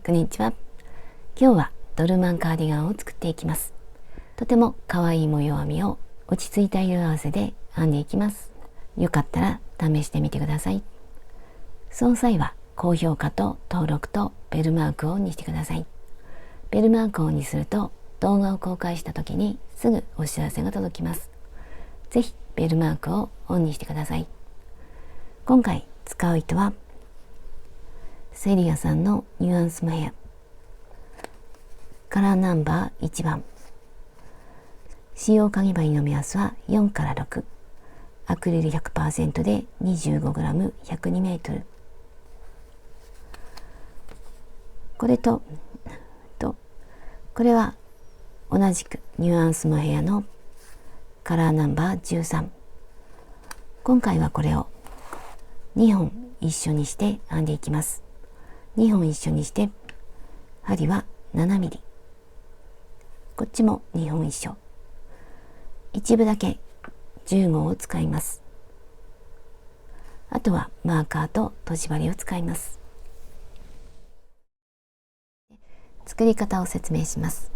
こんにちは。今日はドルマンカーディガンを作っていきます。とても可愛い模様編みを落ち着いた色合わせで編んでいきます。よかったら試してみてください。その際は高評価と登録とベルマークをオンにしてください。ベルマークをオンにすると動画を公開した時にすぐお知らせが届きます。ぜひベルマークをオンにしてください。今回使う糸はセリアさんのニュアンスモヘアカラーナンバー1番、使用かぎ針の目安は4から6、アクリル 100% で 25g 102m。 これとこれは同じくニュアンスモヘアのカラーナンバー13。今回はこれを2本一緒にして編んでいきます。2本一緒にして針は 7mm、 こっちも2本一緒、一部だけ10号を使います。あとはマーカーととじ針を使います。作り方を説明します。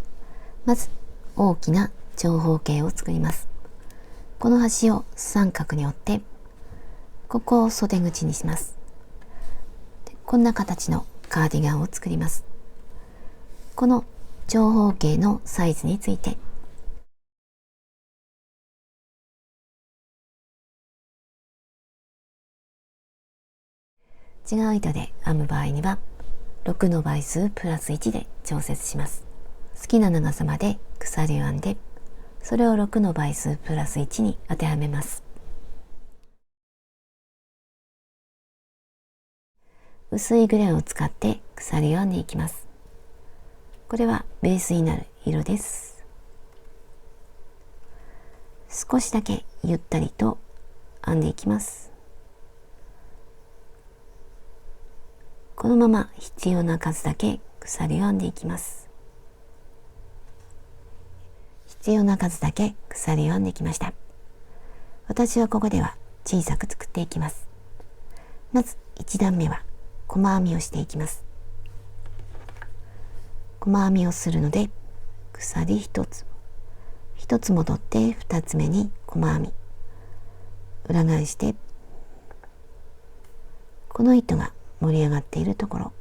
まず大きな長方形を作ります。この端を三角に折ってここを袖口にします。こんな形のカーディガンを作ります。この長方形のサイズについて違う糸で編む場合には6の倍数プラス1で調節します。好きな長さまで鎖を編んでそれを6の倍数プラス1に当てはめます。薄いグレーを使って鎖を編んでいきます。これはベースになる色です。少しだけゆったりと編んでいきます。このまま必要な数だけ鎖を編んでいきます。必要な数だけ鎖を編んできました。私はここでは小さく作っていきます。まず1段目は細編みをしていきます。細編みをするので鎖1つ、1つ戻って2つ目に細編み、裏返してこの糸が盛り上がっているところ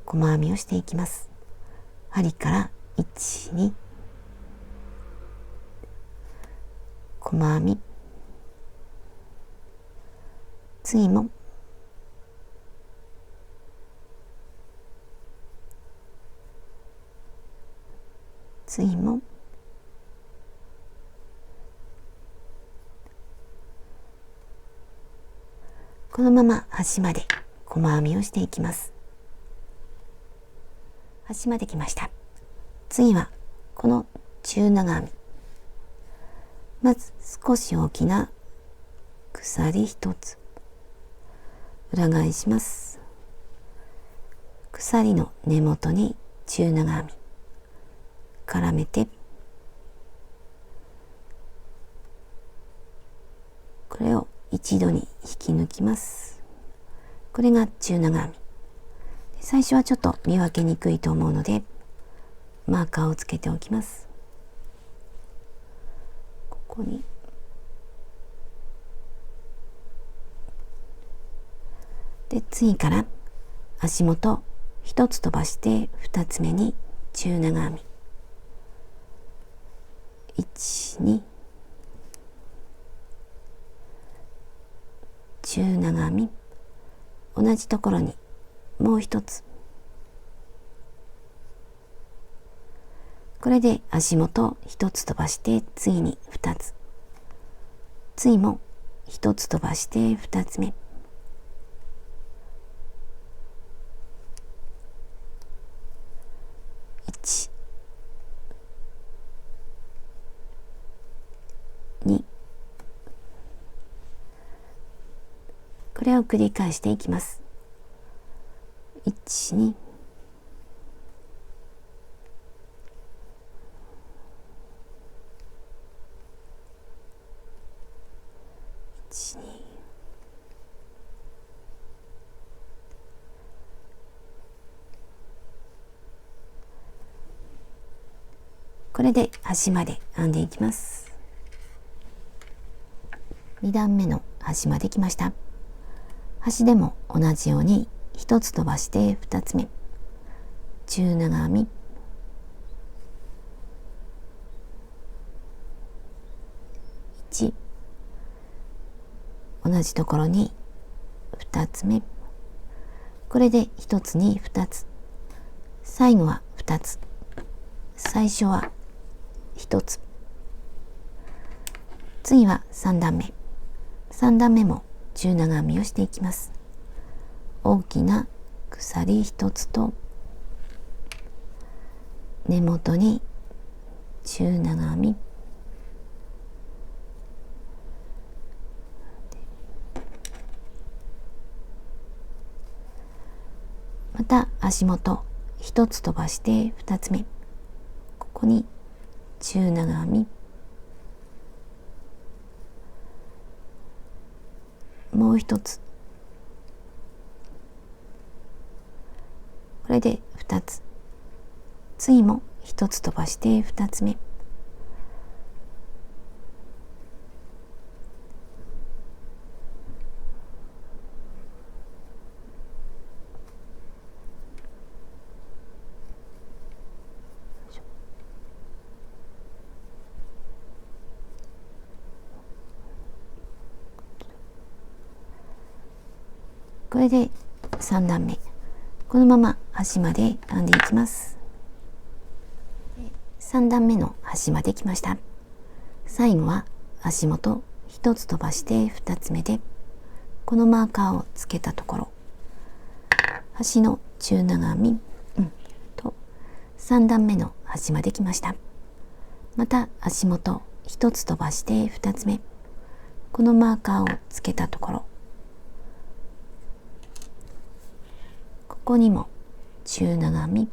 細編みをしていきます。針から1、2、細編み、次も次もこのまま端まで細編みをしていきます。端まで来ました。次はこの中長編み、まず少し大きな鎖1つ、裏返します。鎖の根元に中長編み絡めてこれを一度に引き抜きます。これが中長編み。最初はちょっと見分けにくいと思うのでマーカーをつけておきます。ここにで次から足元1つ飛ばして2つ目に中長編み、1、2、中長編み、同じところにもう一つ、これで足元1つ飛ばして次に2つ、次も1つ飛ばして2つ目、1、2、これを繰り返していきます。1、2、1、2、これで端まで編んでいきます。2段目の端まで来ました。端でも同じように1つ飛ばして2つ目、中長編み、1、同じところに2つ目、これで1つに2つ、最後は2つ、最初は1つ、次は3段目、3段目も中長編みをしていきます。大きな鎖1つと根元に中長編み、また足元1つ飛ばして2つ目、ここに中長編み、もう一つ、これで2つ、次も1つ飛ばして2つ目、これで3段目、このまま端まで編んでいきます。3段目の端まで来ました。最後は足元1つ飛ばして2つ目で、このマーカーをつけたところ、端の中長編み、と3段目の端まで来ました。また足元1つ飛ばして2つ目、このマーカーをつけたところ、ここにも中長編み、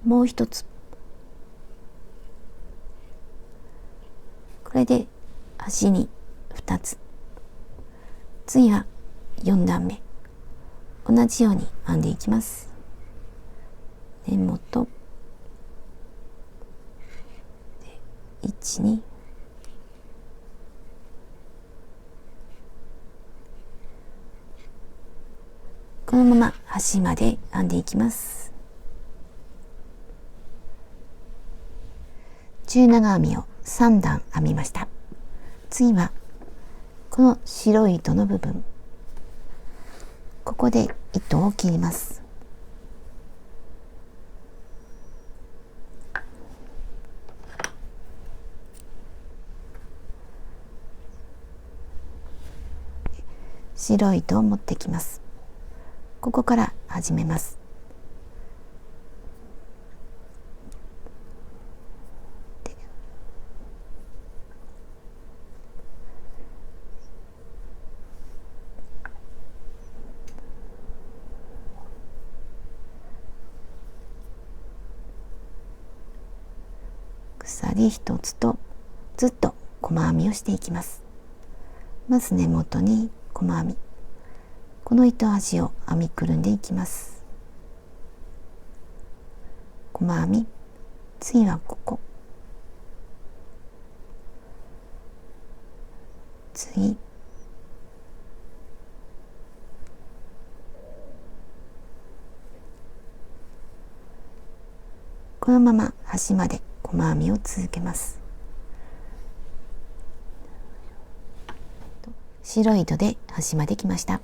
もう一つ、これで端に2つ、次は4段目、同じように編んでいきます。根元1、2、このまま端まで編んでいきます。中長編みを3段編みました。次はこの白い糸の部分、ここで糸を切ります。白い糸を持ってきます。ここから始めます。鎖一つとずっと細編みをしていきます。まず根元に細編み、この糸端を編みくるんでいきます。細編み、次はここ、次、このまま端まで細編みを続けます。白い糸で端まで来ました。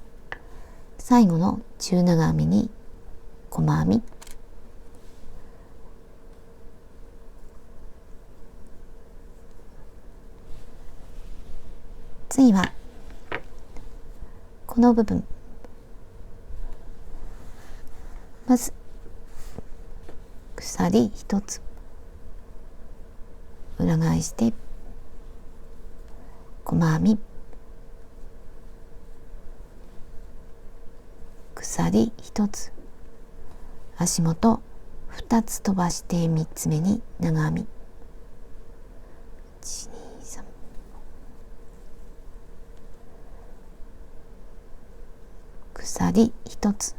最後の中長編みに細編み、次はこの部分、まず鎖一つ裏返して細編み、鎖一つ、足元2つ飛ばして3つ目に長編み、1、2、3、鎖一つ、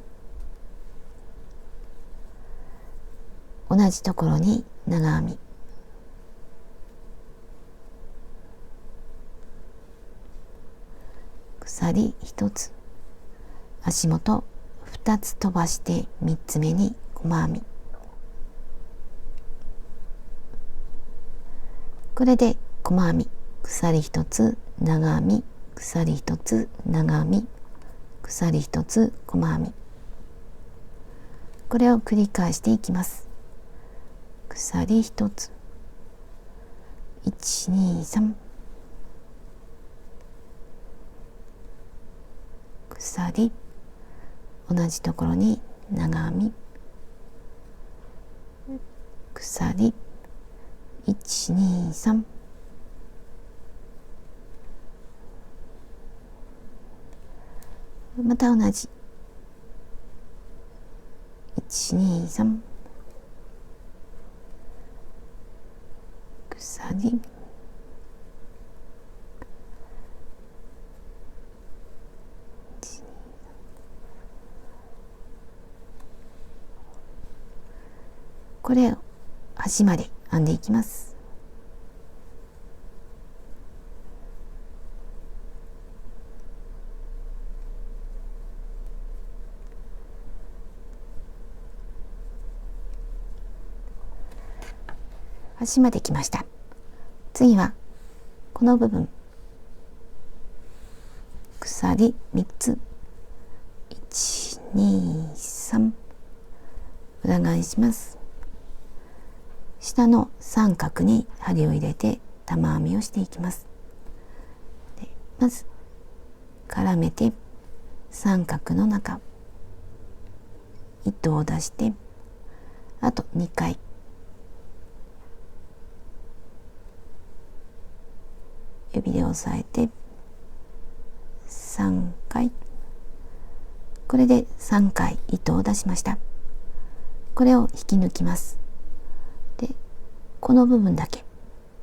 同じところに長編み、鎖1つ、足元2つ飛ばして3つ目に細編み、これで細編み、鎖1つ長編み、鎖1つ長編み、鎖1つ細編み、これを繰り返していきます。鎖1つ、1、2、3、鎖、同じところに長編み、鎖、1、2、3、また同じ、1、2、3、鎖、これを端まで編んでいきます。端まで来ました。次はこの部分、鎖3つ、1、2、3、裏返します。下の三角に針を入れて玉編みをしていきます。でまず絡めて三角の中、糸を出して、あと2回指で押さえて3回、これで3回糸を出しました。これを引き抜きます。でこの部分だけ、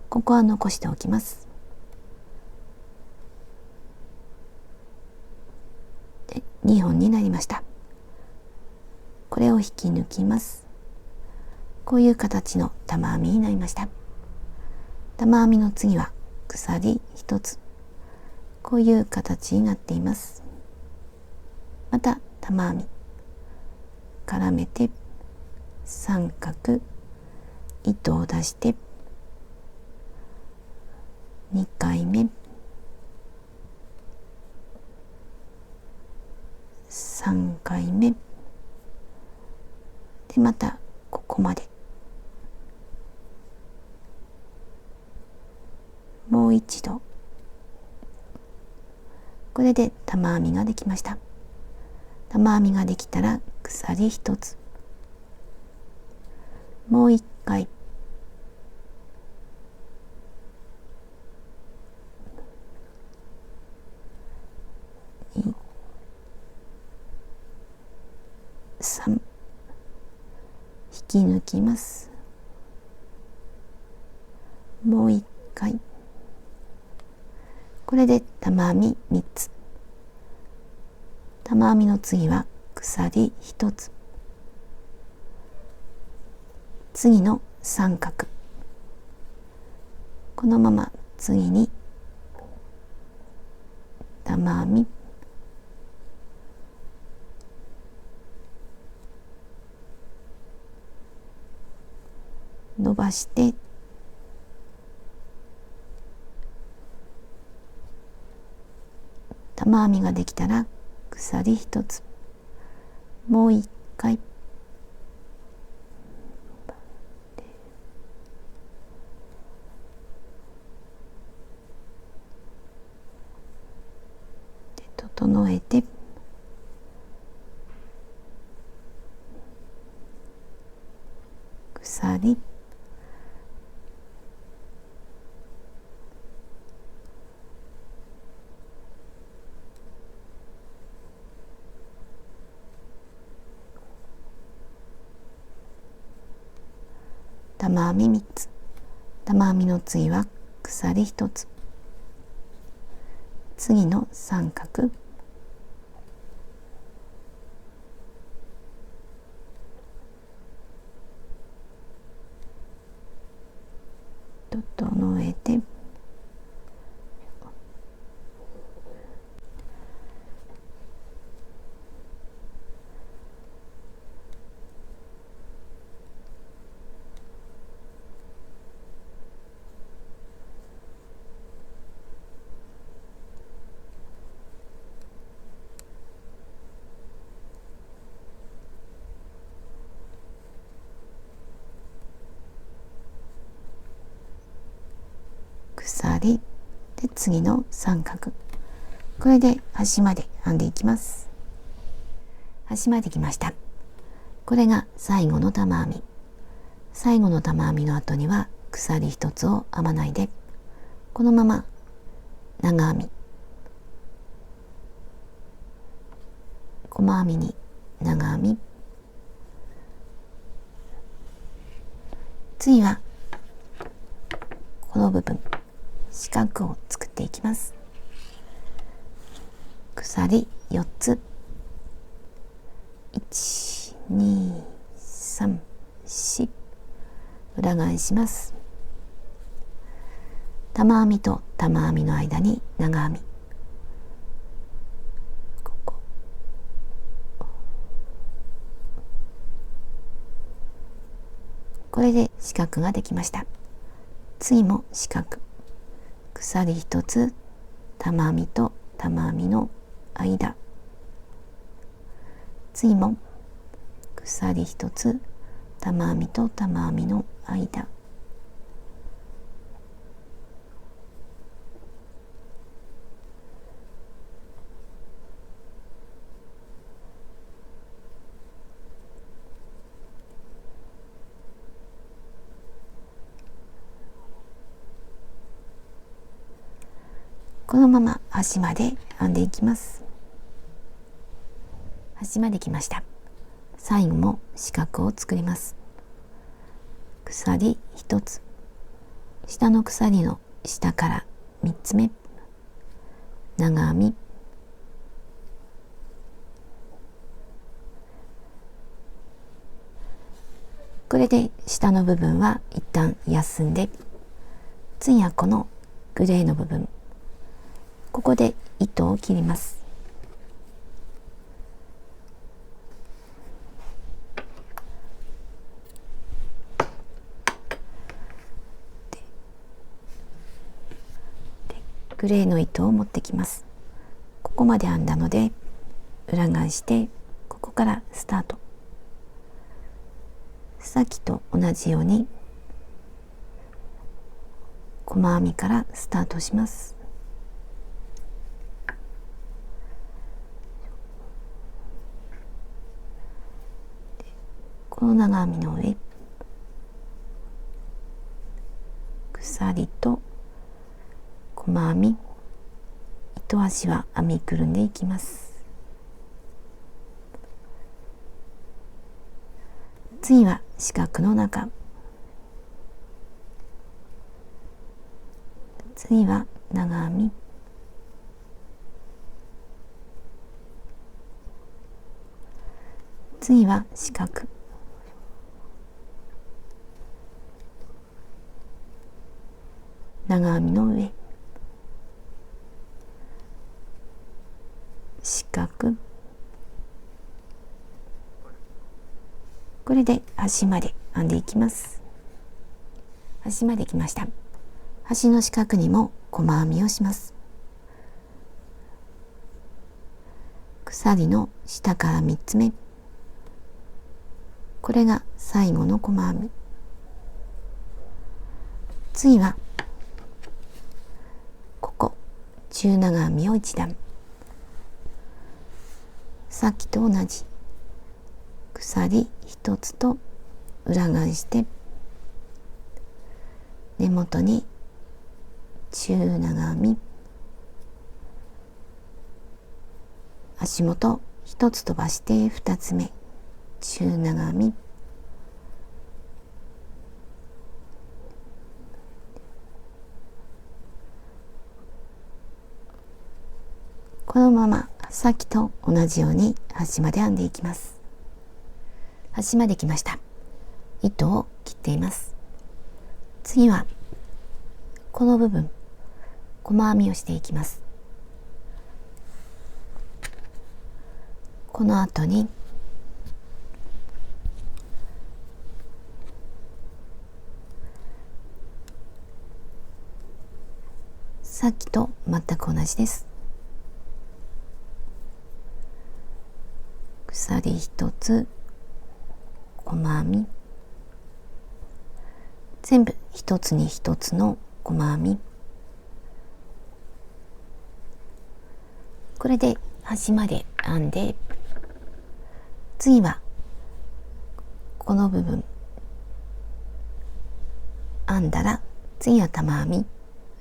ここは残しておきます。で2本になりました。これを引き抜きます。こういう形の玉編みになりました。玉編みの次は鎖1つ、こういう形になっています。また玉編み絡めて三角、糸を出して2回目、3回目で、またここまでもう一度、これで玉編みができました。玉編みができたら鎖1つ、もう1回2、3、引き抜きます。もう1回、これで玉編み3つ。玉編みの次は鎖1つ、次の三角、このまま次に玉編み、伸ばして玉編みができたら鎖1つ、もう1回整えて、鎖、玉編み3つ、玉編みの次は鎖1つ、次の三角、整えて、鎖で次の三角、これで端まで編んでいきます。端まできました。これが最後の玉編み。最後の玉編みの後には鎖一つを編まないで、このまま長編み、細編みに長編み、次はこの部分四角を作っていきます。鎖4つ、1、2、3、4、裏返します。玉編みと玉編みの間に長編み、これで四角ができました。次も四角、鎖一つ、玉編みと玉編みの間、次も鎖一つ、玉編みと玉編みの間、このまま端まで編んでいきます。端まできました。最後も四角を作ります。鎖一つ、下の鎖の下から3つ目、長編み、これで下の部分は一旦休んで、次はこのグレーの部分、ここで糸を切ります。グレーの糸を持ってきます。ここまで編んだので裏返して、ここからスタート。さっきと同じように細編みからスタートします。この長編みの上、鎖と細編み、糸端は編みくるんでいきます。次は四角の中、次は長編み、次は四角、長編みの上、四角、これで端まで編んでいきます。端まできました。端の四角にも細編みをします。鎖の下から3つ目、これが最後の細編み。次はここ中長編みを1段、さっきと同じ鎖1つと裏返して根元に中長編み、足元1つ飛ばして2つ目中長編み、このままさっきと同じように端まで編んでいきます。端まで来ました。糸を切っています。次はこの部分細編みをしていきます。この後にさっきと全く同じです。鎖一つ、細編み、全部一つに一つの細編み。これで端まで編んで、次はこの部分編んだら、次は玉編み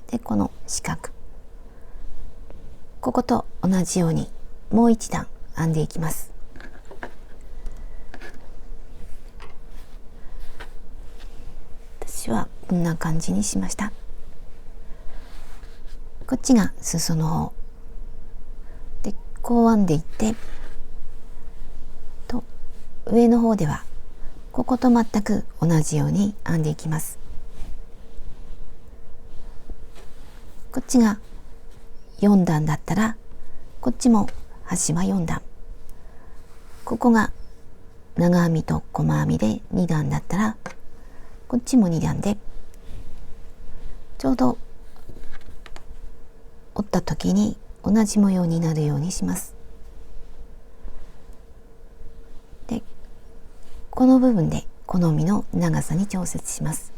で、この四角、ここと同じようにもう一段編んでいきます。私はこんな感じにしました。こっちが裾の方で、こう編んでいってと、上の方ではここと全く同じように編んでいきます。こっちが4段だったら、こっちも端は4段、ここが長編みと細編みで2段だったら、こっちも2段で、ちょうど折った時に同じ模様になるようにします。で、この部分で好みの長さに調節します。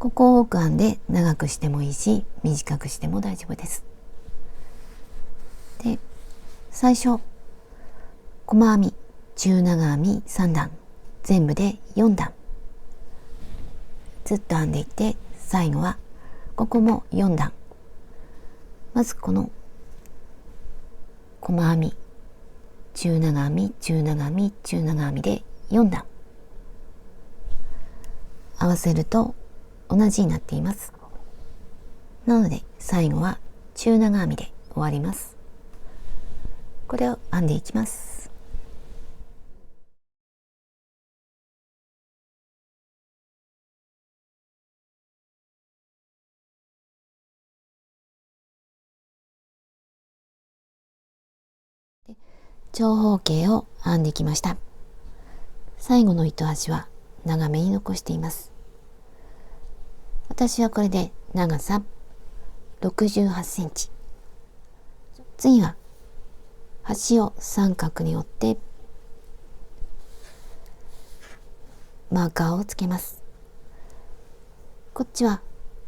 ここを多く編んで長くしてもいいし、短くしても大丈夫です。で、最初細編み、中長編み3段、全部で4段ずっと編んでいって、最後はここも4段。まずこの細編み、中長編み、中長編み、中長編みで4段合わせると同じになっています。なので最後は中長編みで終わります。これを編んでいきます。長方形を編んできました。最後の糸端は長めに残しています。私はこれで長さ68センチ。次は端を三角に折ってマーカーをつけます。こっちは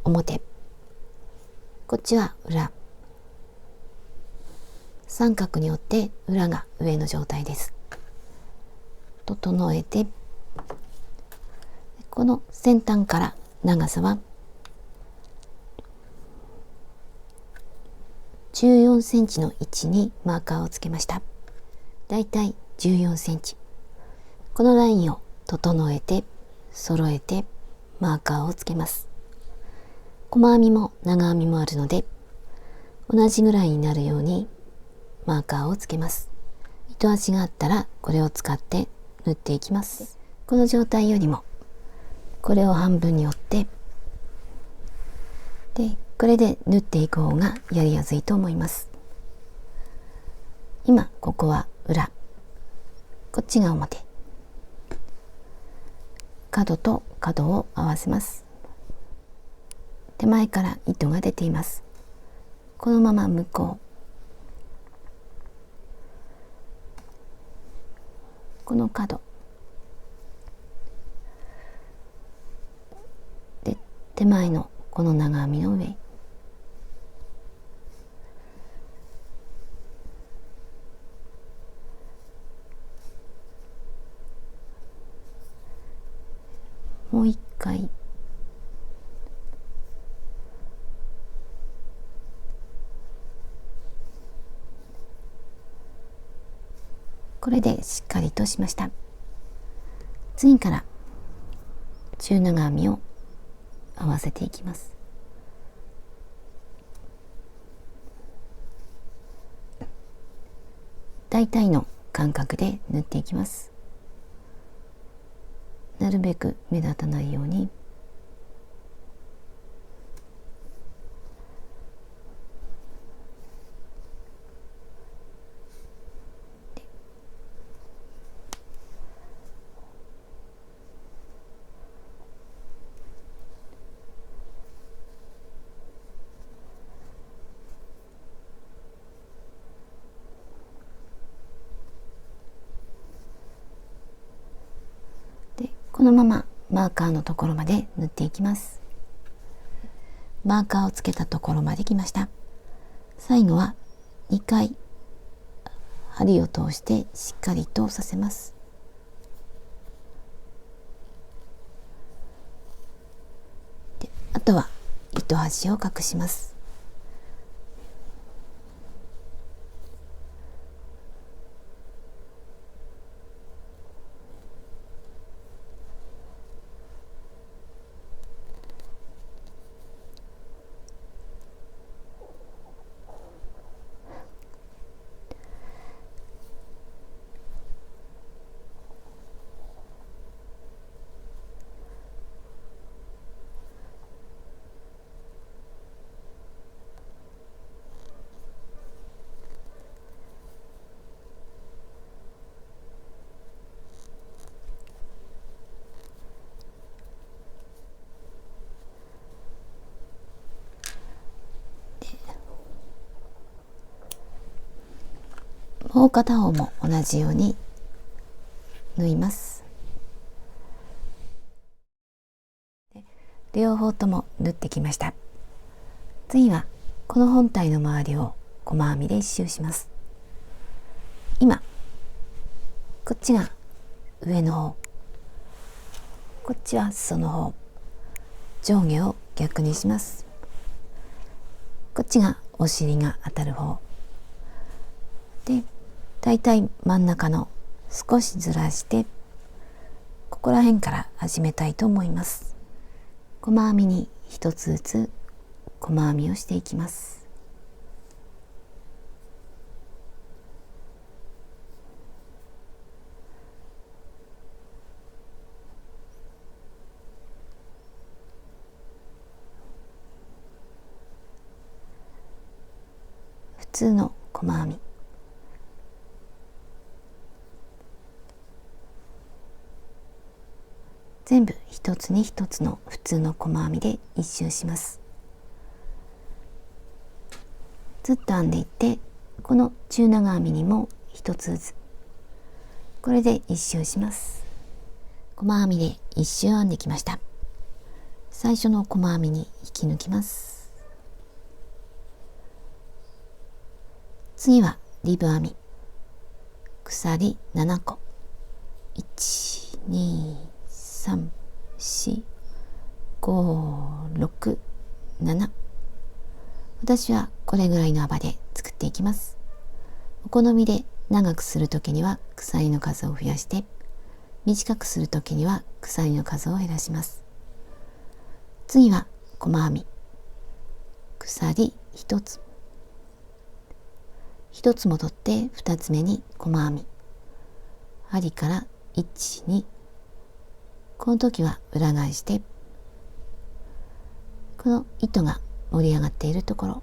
表、こっちは裏。三角に折って裏が上の状態です。整えて、この先端から長さは14センチの位置にマーカーをつけました。だいたい14センチ。このラインを整えて揃えてマーカーをつけます。細編みも長編みもあるので、同じぐらいになるようにマーカーをつけます。糸端があったらこれを使って縫っていきます。この状態よりもこれを半分に折って、でこれで縫っていく方がやりやすいと思います。今ここは裏、こっちが表。角と角を合わせます。手前から糸が出ています。このまま向こう、この角で手前のこの長編みの上、もう一回これでしっかりとしました。次から中長編みを合わせていきます。大体の間隔で縫っていきます。なるべく目立たないように。このままマーカーのところまで縫っていきます。マーカーをつけたところまで来ました。最後は2回針を通してしっかりとさせます。で、あとは糸端を隠します。もう片方も同じように縫います。両方とも縫ってきました。次はこの本体の周りを細編みで一周します。今こっちが上の方、こっちは裾の方、上下を逆にします。こっちがお尻が当たる方で、だいたい真ん中の少しずらしてここら辺から始めたいと思います。細編みに一つずつ細編みをしていきます。普通の細編み、全部一つに一つの普通の細編みで一周します。ずっと編んでいって、この中長編みにも一つずつ、これで一周します。細編みで一周編んできました。最初の細編みに引き抜きます。次はリブ編み、鎖7個、1、2、3、4、5、6、7。私はこれぐらいの幅で作っていきます。お好みで長くするときには鎖の数を増やして、短くするときには鎖の数を減らします。次は細編み、鎖1つ、1つ戻って2つ目に細編み、針から1、2、この時は裏返して、この糸が盛り上がっているところ、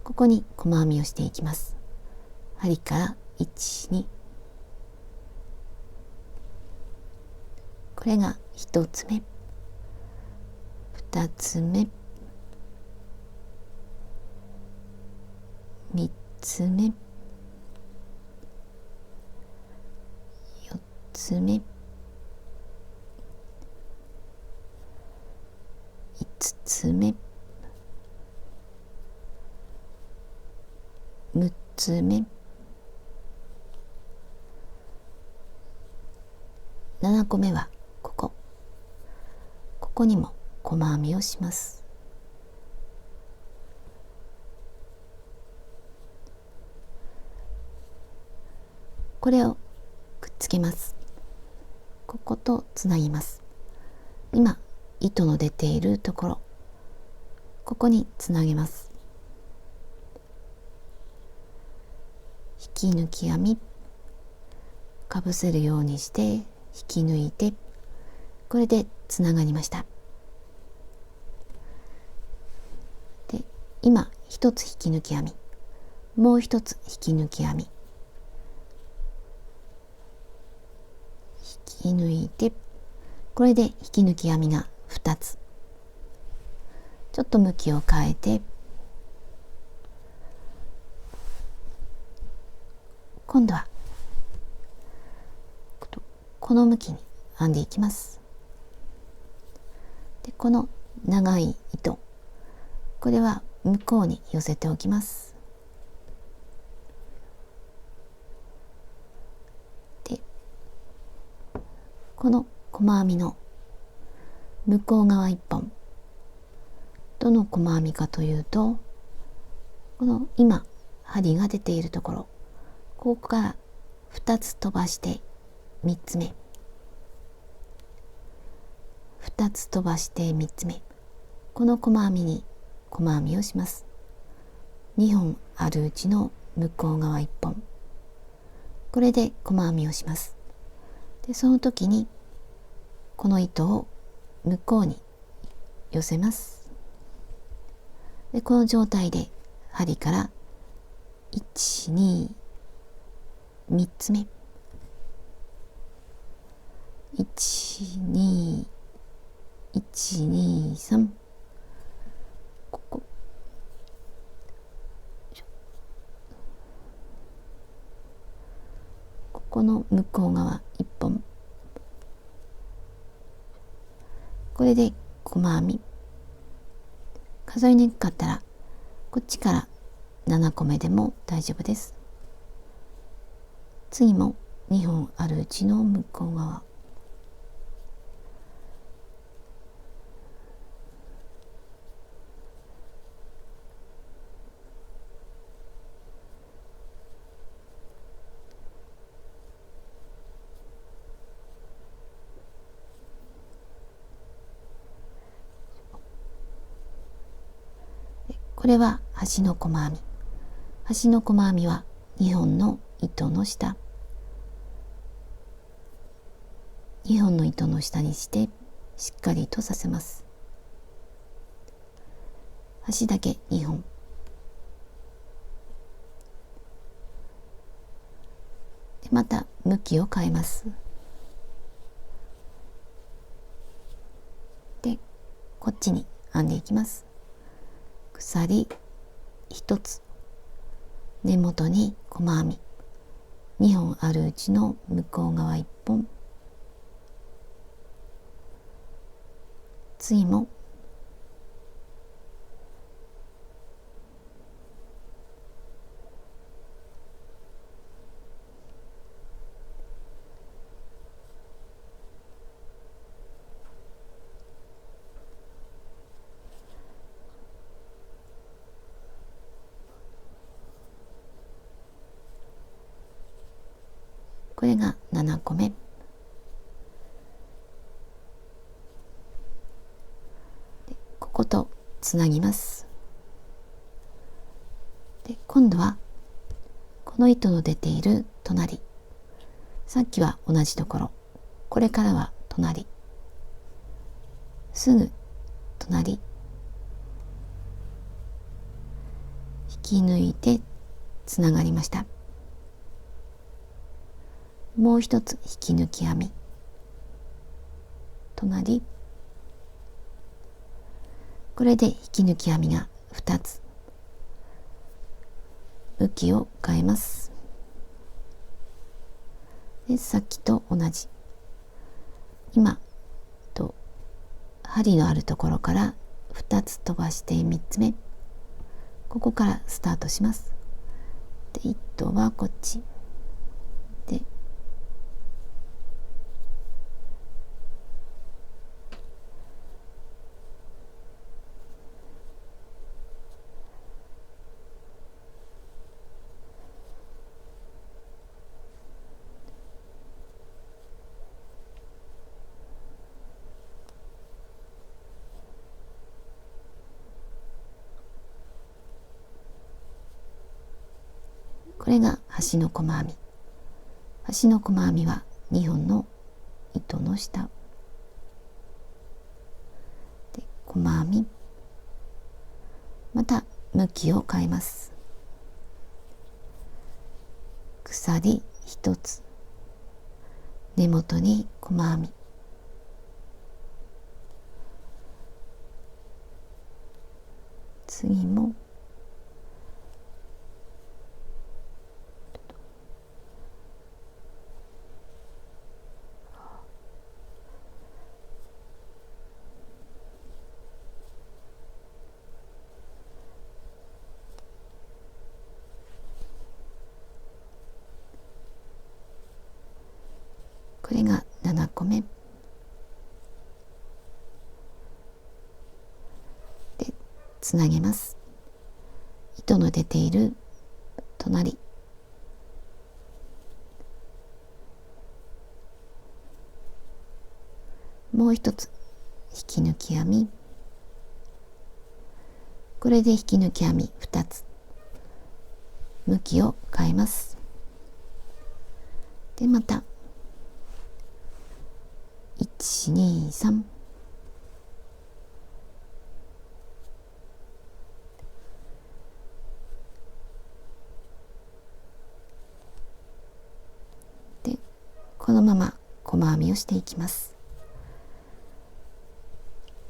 ここに細編みをしていきます。針から1、2、これが1つ目、2つ目、3つ目、4つ目、5つ目、6つ目、7個目はここにも細編みをします。これをくっつけます。こことつなぎます。今糸の出ているところ、ここにつなげます。引き抜き編み、かぶせるようにして引き抜いて、これでつながりました。で、今一つ引き抜き編み、もう一つ引き抜き編み、引き抜いて、これで引き抜き編みが2つ。ちょっと向きを変えて、今度はこの向きに編んでいきます。でこの長い糸、これは向こうに寄せておきます。でこの細編みの向こう側1本、どの細編みかというと、この今針が出ているところ、ここから2つ飛ばして3つ目、2つ飛ばして3つ目、この細編みに細編みをします。2本あるうちの向こう側1本、これで細編みをします。でその時にこの糸を向こうに寄せます。でこの状態で針から1、2、3つ目、1、2、1、2、3、ここここの向こう側1本、これで細編み。数えにくかったらこっちから7個目でも大丈夫です。次も2本あるうちの向こう側、これは端の細編み。端の細編みは2本の糸の下、2本の糸の下にしてしっかりとさせます。端だけ2本。でまた向きを変えます。でこっちに編んでいきます。鎖1つ、根元に細編み、2本あるうちの向こう側1本、次もこれが7個目。こことつなぎます。で今度はこの糸の出ている隣、さっきは同じところ、これからは隣、すぐ隣、引き抜いてつながりました。もう一つ引き抜き編み、隣、これで引き抜き編みが2つ。向きを変えます。でさっきと同じ、今と針のあるところから2つ飛ばして3つ目、ここからスタートします。で糸はこっちで、これが端の細編み。端の細編みは2本の糸の下で細編み、また向きを変えます。鎖1つ、根元に細編み、次もこれが7個目でつなげます。糸の出ている隣、もう一つ引き抜き編み、これで引き抜き編み2つ、向きを変えます。でまた1、2、3でこのまま細編みをしていきます。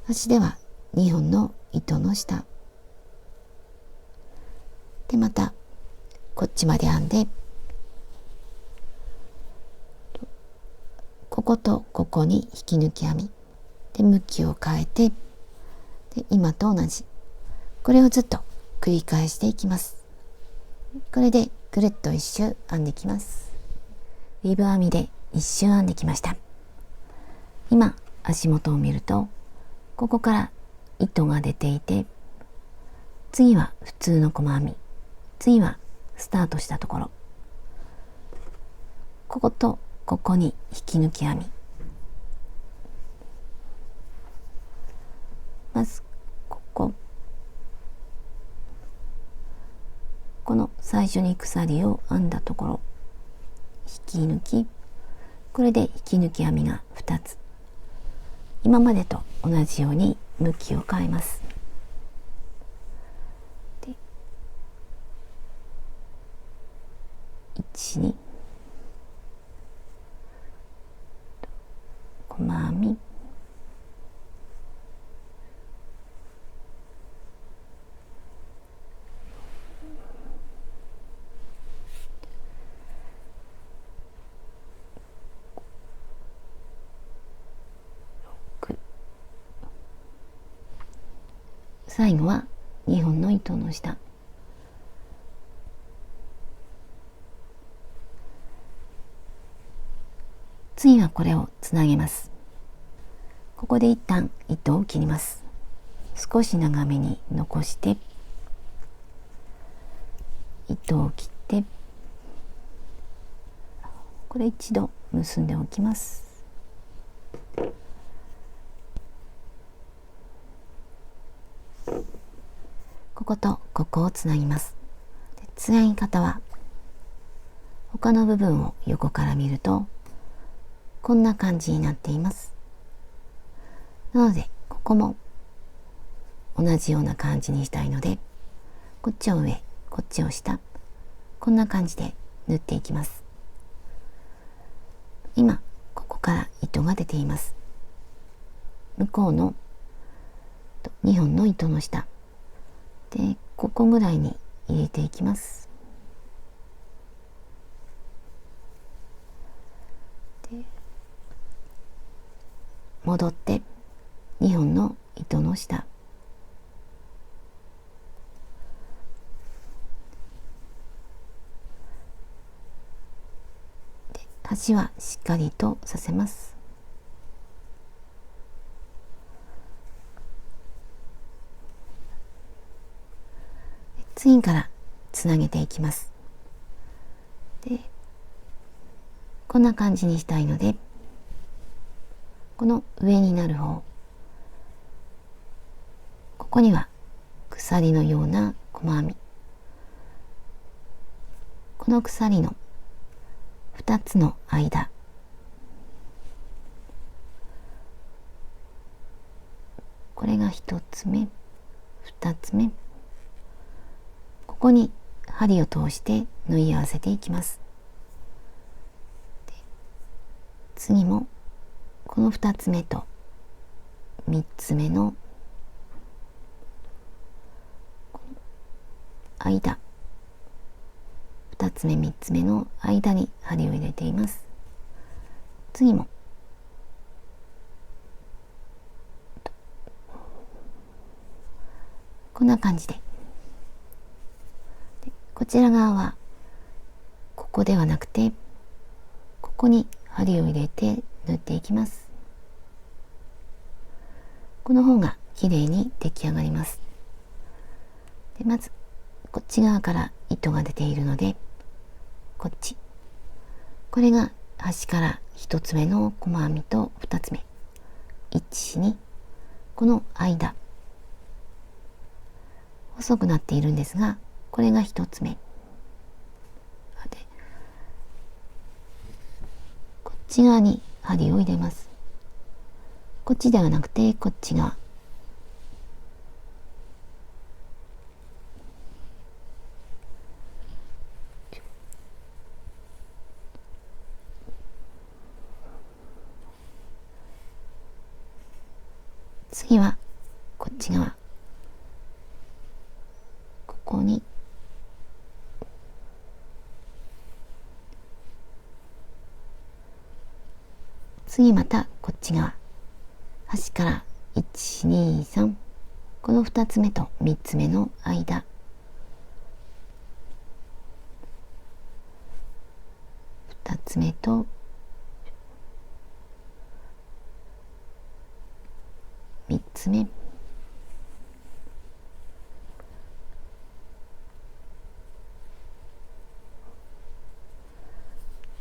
端では2本の糸の下でまたこっちまで編んで、こことここに引き抜き編みで向きを変えて、で今と同じこれをずっと繰り返していきます。これでぐるっと一周編んできます。リブ編みで一周編んできました。今足元を見るとここから糸が出ていて、次は普通の細編み、次はスタートしたところ、こことここに引き抜き編み、まずこの最初に鎖を編んだところ引き抜き、これで引き抜き編みが2つ、今までと同じように向きを変えます。で1、2細編み、最後は2本の糸の下、次はこれをつなげます。ここで一旦糸を切ります。少し長めに残して糸を切って、これ一度結んでおきます。こことここをつなぎます。つなぎ方は他の部分を横から見るとこんな感じになっています。なのでここも同じような感じにしたいので、こっちを上、こっちを下、こんな感じで縫っていきます。今ここから糸が出ています。向こうの2本の糸の下でここぐらいに入れていきます。で戻って2本の糸の下、で端はしっかりとさせます。次からつなげていきます。でこんな感じにしたいので、この上になる方、ここには鎖のような細編み、この鎖の2つの間、これが1つ目、2つ目、ここに針を通して縫い合わせていきます。次もこの2つ目と3つ目の間、2つ目3つ目の間に針を入れています。次もこんな感じで、こちら側はここではなくてここに針を入れて縫っていきます。この方がきれいに出来上がります。でまずこっち側から糸が出ているので、これが端から1つ目の細編みと2つ目、1、2、この間細くなっているんですが、これが1つ目で、こっち側に針を入れます。こっちではなくてこっち側。次はこっち側、ここに次またこっち側、端から1、2、3、この2つ目と3つ目の間、2つ目と3つ目、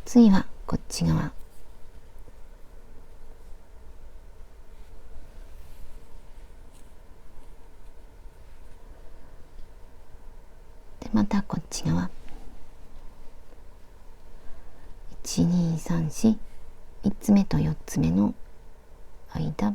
次はこっち側、でまたこっち側、1、2、3、4、3つ目と4つ目の間、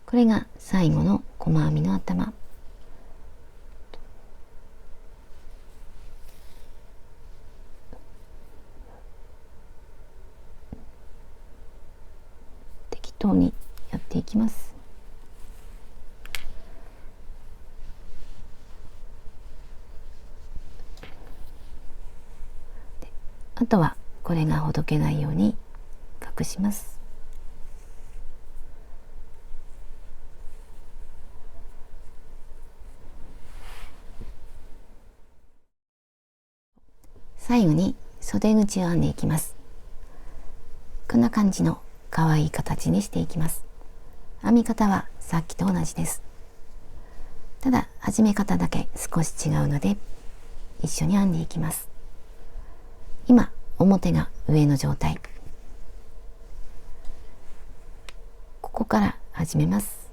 これが最後の細編みの頭。適当にやっていきます。あとはこれがほどけないように隠します。最後に袖口を編んでいきます。こんな感じの可愛い形にしていきます。編み方はさっきと同じです。ただ始め方だけ少し違うので一緒に編んでいきます。今表が上の状態、ここから始めます。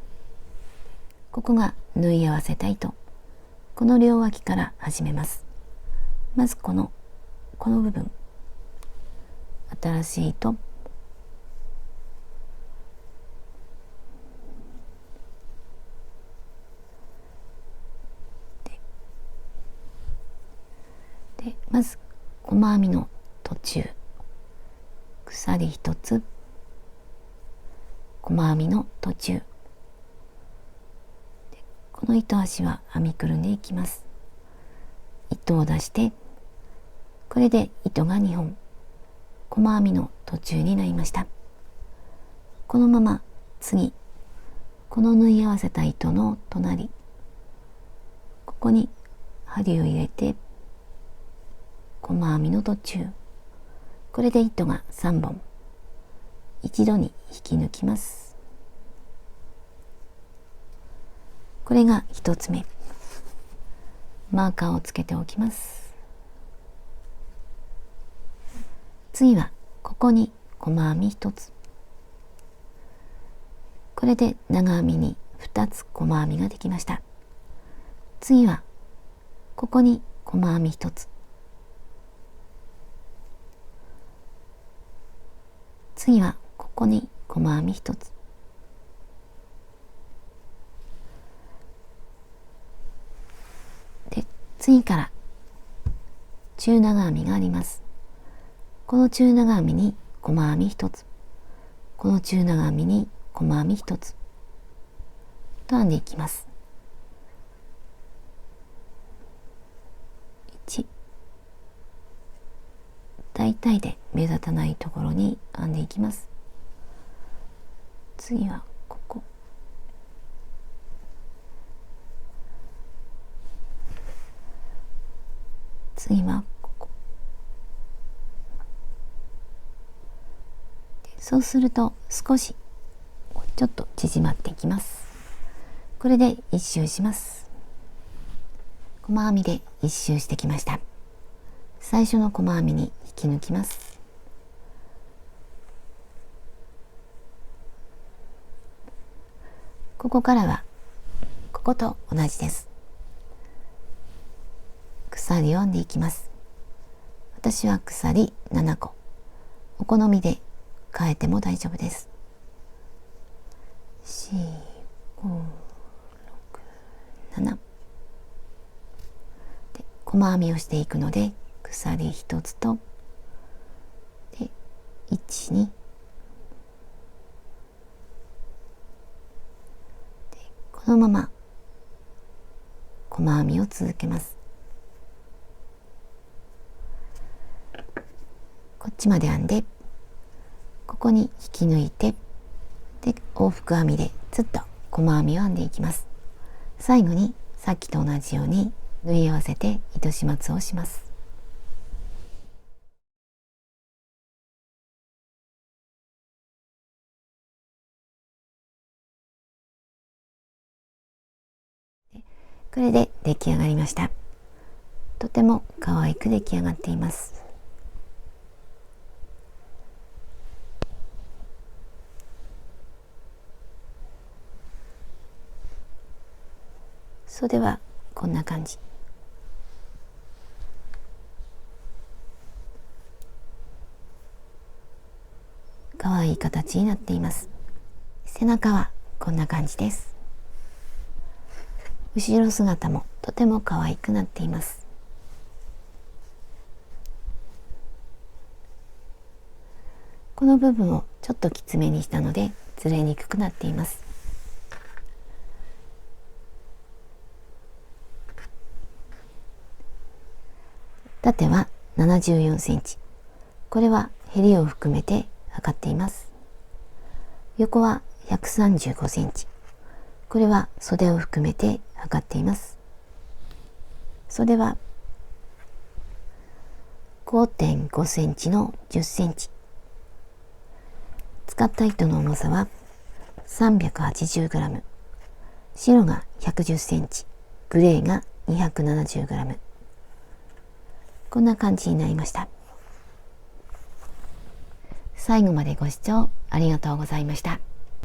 ここが縫い合わせた糸、この両脇から始めます。まずこの部分、新しい糸、でまず細編みの途中、鎖1つ、細編みの途中、この糸端は編みくるんでいきます。糸を出して、これで糸が2本、細編みの途中になりました。このまま次、この縫い合わせた糸の隣、ここに針を入れて、細編みの途中、これで糸が3本、一度に引き抜きます。これが1つ目。マーカーをつけておきます。次はここに細編み1つ、これで長編みに2つ細編みができました。次はここに細編み1つ、次はここに細編み1つ、次から中長編みがあります。この中長編みに細編み1つ、この中長編みに細編み1つと編んでいきます。1、大体で目立たないところに編んでいきます。次はここ、次はここ。そうすると少しちょっと縮まっていきます。これで一周します。細編みで一周してきました。最初の細編みに引き抜きます。ここからはここと同じです。鎖を編んでいきます。私は鎖7個、お好みで変えても大丈夫です。4、5、6、7で細編みをしていくので、鎖1つとで1、2でこのまま細編みを続けます。こっちまで編んで、ここに引き抜いて、で往復編みでずっと細編みを編んでいきます。最後にさっきと同じように縫い合わせて糸始末をします。これで出来上がりました。とても可愛く出来上がっています。袖はこんな感じ。可愛い形になっています。背中はこんな感じです。後ろ姿もとても可愛くなっています。この部分をちょっときつめにしたのでずれにくくなっています。縦は74センチ。これは襟を含めて測っています。横は135センチ。これは袖を含めて測っています。袖は 5.5 センチの10センチ。使った糸の重さは 380g。白が110センチ。グレーが 270g。こんな感じになりました。最後までご視聴ありがとうございました。